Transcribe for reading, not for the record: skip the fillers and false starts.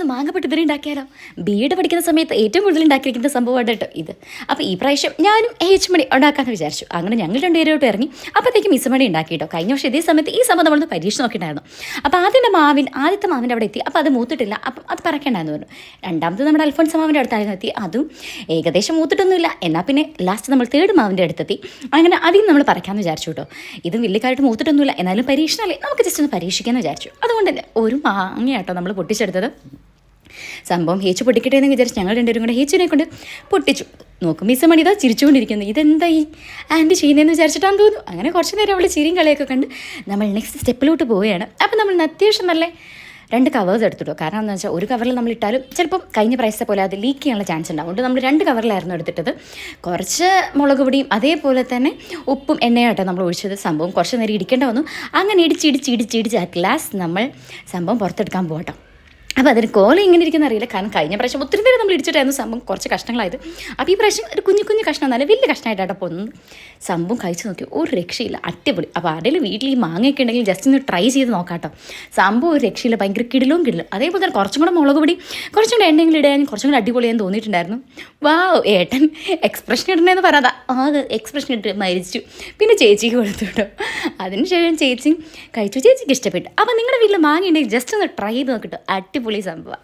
നമുക്കൊന്ന് മാങ്ങപ്പെട്ടിതിരി ഉണ്ടാക്കിയാലോ. ബി.എഡ് പഠിക്കുന്ന സമയത്ത് ഏറ്റവും കൂടുതൽ ഉണ്ടാക്കിയിരിക്കുന്ന സംഭവമാണ് കേട്ടോ ഇത്. അപ്പോൾ ഈ പ്രാവശ്യം ഞാനും മണി ഉണ്ടാക്കാമെന്ന് വിചാരിച്ചു. അങ്ങനെ ഞങ്ങൾ രണ്ടുപേരോട്ട് ഇറങ്ങി. അപ്പോഴത്തേക്കും മണി ഉണ്ടാക്കി കേട്ടോ. കഴിഞ്ഞ വർഷം ഇതേ സമയത്ത് ഈ സംഭവം നമ്മളൊന്ന് പരീക്ഷ നോക്കിയിട്ടുണ്ടായിരുന്നു. അപ്പോൾ ആദ്യത്തെ മാവിൻ്റെ അവിടെ എത്തി. അപ്പോൾ അത് മൂത്തിട്ടില്ല, അപ്പം അത് പറക്കേണ്ടായിരുന്നു പറഞ്ഞു. രണ്ടാമത് നമ്മുടെ അൽഫോൺസ് മാവിൻ്റെ അടുത്തായിരുന്നു എത്തി. അതും ഏകദേശം മൂത്തിട്ടൊന്നുമില്ല. എന്നാൽ പിന്നെ ലാസ്റ്റ് നമ്മൾ തേർഡ് മാവിൻ്റെ അടുത്തെത്തി. അങ്ങനെ അതിന് നമ്മൾ പറയാമെന്ന് വിചാരിച്ചു കേട്ടോ. ഇതും വലിയ കാര്യമായിട്ട് മൂത്തിട്ടൊന്നുമില്ല, എന്നാലും പരീക്ഷണമല്ലേ, നമുക്ക് ജസ്റ്റ് ഒന്ന് പരീക്ഷിക്കാമെന്ന് വിചാരിച്ചു. അതുകൊണ്ട് തന്നെ ഒരു മാങ്ങയാട്ടോ നമ്മൾ പൊട്ടിച്ചെടുത്തത്. സംഭവം ഹേച്ചു പൊട്ടിക്കട്ടെ എന്ന് വിചാരിച്ച് ഞങ്ങൾ രണ്ടുപേരും കൂടെ ഹേച്ചുവിനെ കൊണ്ട് പൊട്ടിച്ചു. നോക്കും മണി ഇതാ ചിരിച്ചുകൊണ്ടിരിക്കുന്നു. ഇതെന്താ ഈ ആൻറ്റി ചെയ്യുന്നതെന്ന് വിചാരിച്ചിട്ടാന്ന് തോന്നുന്നു. അങ്ങനെ കുറച്ച് നേരം അവൾ ചിരിയും കളിയൊക്കെ കണ്ട് നമ്മൾ നെക്സ്റ്റ് സ്റ്റെപ്പിലോട്ട് പോവുകയാണ്. അപ്പം നമ്മൾ അത്യാവശ്യം നല്ല 2 കവേഴ്സ് എടുത്തിട്ടു. കാരണം എന്താണെന്ന് വെച്ചാൽ ഒരു കവറിൽ നമ്മൾ ഇട്ടാലും ചിലപ്പം കഴിഞ്ഞ പ്രാവശ്യത്തെ പോലെ അത് ലീക്ക് ചെയ്യാനുള്ള ചാൻസ് ഉണ്ടാവും. അതുകൊണ്ട് നമ്മൾ 2 കവറിലായിരുന്നു എടുത്തിട്ടത്. കുറച്ച് മുളക് പൊടിയും അതേപോലെ തന്നെ ഉപ്പും എണ്ണയായിട്ടാണ് നമ്മൾ ഒഴിച്ചത്. സംഭവം കുറച്ച് നേരം ഇടിക്കേണ്ട വന്നു. അങ്ങനെ ഇടിച്ച് അറ്റ് ലാസ്റ്റ് നമ്മൾ സംഭവം പുറത്തെടുക്കാൻ പോകട്ടോ. അപ്പോൾ അതിന് കോല ഇങ്ങനെ ഇരിക്കുന്ന അറിയില്ല. കാരണം കഴിഞ്ഞ പ്രാവശ്യം ഒത്തിരി നേരം നമ്മൾ ഇടിച്ചിട്ടായിരുന്നു സംഭവം കുറച്ച് കഷ്ണങ്ങളായത്. അപ്പോൾ ഈ പ്രാവശ്യം ഒരു കുഞ്ഞു കഷ്ണം നല്ല വലിയ കഷ്ണമായിട്ടാണ് പോകുന്നത്. സംഭവം കഴിച്ച് നോക്കി ഒരു രക്ഷയില്ല, അടിപൊളി. അപ്പോൾ ആരെങ്കിലും വീട്ടിൽ ഈ മാങ്ങയൊക്കെ ഉണ്ടെങ്കിൽ ജസ്റ്റ് ഒന്ന് ട്രൈ ചെയ്ത് നോക്കാം കേട്ടോ. സംഭവം ഒരു രക്ഷയില്ല, ഭയങ്കര കിടിലും. അതേപോലെ തന്നെ കുറച്ചും കൂടെ മുളക് പൊടി കുറച്ചും കൂടെ എണ്ണയെങ്കിലും ഇടാൻ കുറച്ചും കൂടെ അടിപൊളിയാന്ന് തോന്നിയിട്ടുണ്ടായിരുന്നു. വാവ്, ഏട്ടൻ എക്സ്പ്രഷൻ ഇടണമെന്ന് പറയാതെ എക്സ്പ്രഷൻ ഇട്ട് മരിച്ചു. പിന്നെ ചേച്ചിക്ക് കൊടുത്തു കേട്ടോ. അതിനുശേഷം ചേച്ചിയും കഴിച്ചു, ചേച്ചിക്ക് ഇഷ്ടപ്പെട്ടു. അപ്പോൾ നിങ്ങളുടെ വീട്ടിൽ മാങ്ങ ഉണ്ടെങ്കിൽ ജസ്റ്റ് ഒന്ന് ട്രൈ ചെയ്ത് നോക്കിട്ടോ. അടിപൊളി സംഭവം.